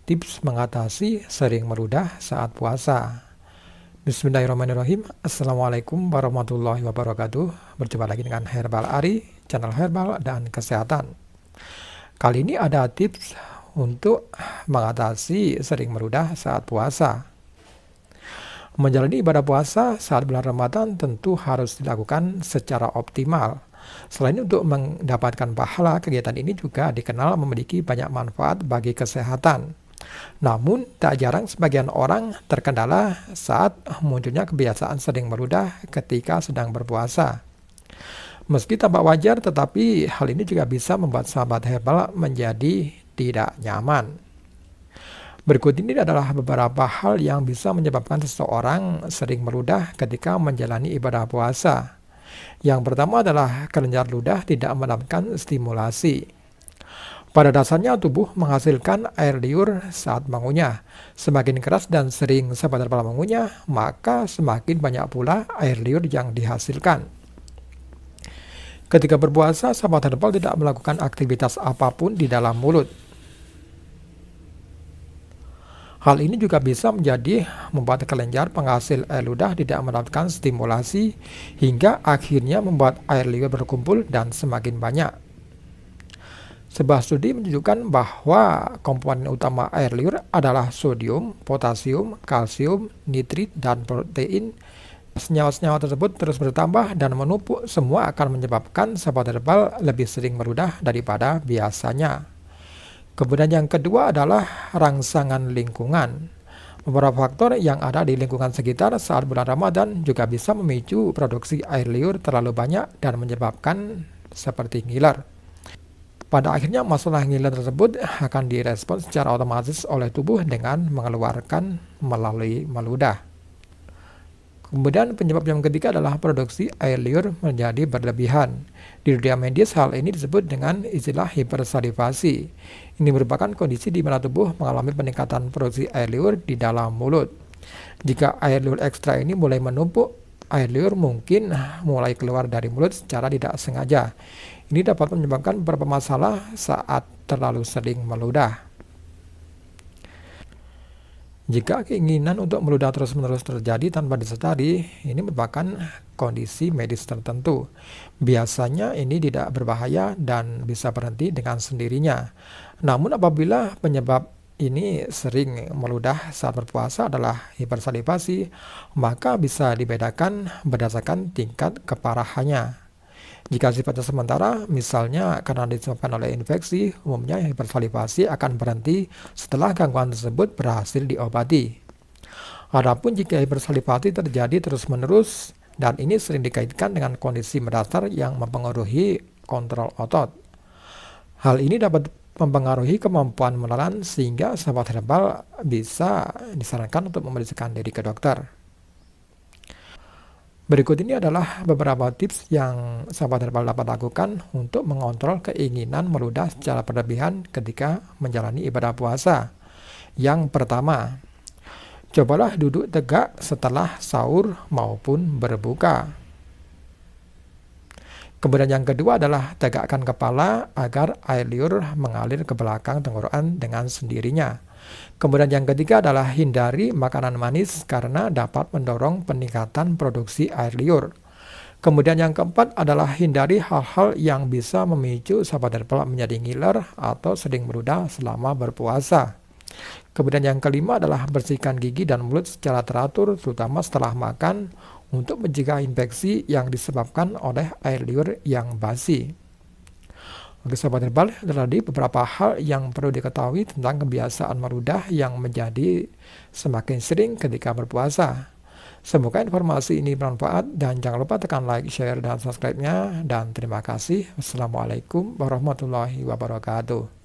tips mengatasi sering meludah saat puasa. Bismillahirrahmanirrahim. Assalamualaikum warahmatullahi wabarakatuh. Berjumpa lagi dengan Herbal Ari, channel herbal dan kesehatan. Kali ini ada tips untuk mengatasi sering meludah saat puasa. Menjalani ibadah puasa saat bulan Ramadan tentu harus dilakukan secara optimal. Selain untuk mendapatkan pahala, kegiatan ini juga dikenal memiliki banyak manfaat bagi kesehatan. Namun, tak jarang sebagian orang terkendala saat munculnya kebiasaan sering meludah ketika sedang berpuasa. Meski tampak wajar, tetapi hal ini juga bisa membuat sahabat herbal menjadi tidak nyaman. Berikut ini adalah beberapa hal yang bisa menyebabkan seseorang sering meludah ketika menjalani ibadah puasa. Yang pertama adalah kelenjar ludah tidak mendapatkan stimulasi. Pada dasarnya tubuh menghasilkan air liur saat mengunyah. Semakin keras dan sering sahabat herbal mengunyah, maka semakin banyak pula air liur yang dihasilkan. Ketika berpuasa, sahabat herbal tidak melakukan aktivitas apapun di dalam mulut. Hal ini juga bisa membuat kelenjar penghasil air ludah tidak mendapatkan stimulasi hingga akhirnya membuat air liur berkumpul dan semakin banyak. Sebuah studi menunjukkan bahwa komponen utama air liur adalah sodium, potasium, kalsium, nitrit, dan protein. Senyawa-senyawa tersebut terus bertambah dan menumpuk, semua akan menyebabkan sahabat herbal lebih sering meludah daripada biasanya. Kemudian yang kedua adalah rangsangan lingkungan. Beberapa faktor yang ada di lingkungan sekitar saat bulan Ramadan juga bisa memicu produksi air liur terlalu banyak dan menyebabkan seperti ngiler. Pada akhirnya masalah ngiler tersebut akan direspon secara otomatis oleh tubuh dengan mengeluarkan melalui meludah. Kemudian penyebab yang ketiga adalah produksi air liur menjadi berlebihan. Di dunia medis hal ini disebut dengan istilah hipersalivasi. Ini merupakan kondisi di mana tubuh mengalami peningkatan produksi air liur di dalam mulut. Jika air liur ekstra ini mulai menumpuk, air liur mungkin mulai keluar dari mulut secara tidak sengaja. Ini dapat menyebabkan beberapa masalah saat terlalu sering meludah. Jika keinginan untuk meludah terus-menerus terjadi tanpa disadari, ini merupakan kondisi medis tertentu. Biasanya ini tidak berbahaya dan bisa berhenti dengan sendirinya. Namun apabila penyebab ini sering meludah saat berpuasa adalah hipersalivasi, maka bisa dibedakan berdasarkan tingkat keparahannya. Jika sifatnya sementara, misalnya karena disebabkan oleh infeksi, umumnya hipersalivasi akan berhenti setelah gangguan tersebut berhasil diobati. Adapun jika hipersalivasi terjadi terus-menerus, dan ini sering dikaitkan dengan kondisi mendasar yang mempengaruhi kontrol otot. Hal ini dapat mempengaruhi kemampuan menelan sehingga sahabat herbal bisa disarankan untuk memeriksakan diri ke dokter. Berikut ini adalah beberapa tips yang sahabat herbal dapat lakukan untuk mengontrol keinginan meludah secara berlebihan ketika menjalani ibadah puasa. Yang pertama, cobalah duduk tegak setelah sahur maupun berbuka. Kemudian yang kedua adalah tegakkan kepala agar air liur mengalir ke belakang tenggorokan dengan sendirinya. Kemudian yang ketiga adalah hindari makanan manis karena dapat mendorong peningkatan produksi air liur. Kemudian yang keempat adalah hindari hal-hal yang bisa memicu sahabat herbal menjadi ngiler atau sering meludah selama berpuasa. Kemudian yang kelima adalah bersihkan gigi dan mulut secara teratur, terutama setelah makan, untuk mencegah infeksi yang disebabkan oleh air liur yang basi. Oke sahabat herbal, tadi beberapa hal yang perlu diketahui tentang kebiasaan meludah yang menjadi semakin sering ketika berpuasa. Semoga informasi ini bermanfaat dan jangan lupa tekan like, share, dan subscribe-nya. Dan terima kasih. Wassalamualaikum warahmatullahi wabarakatuh.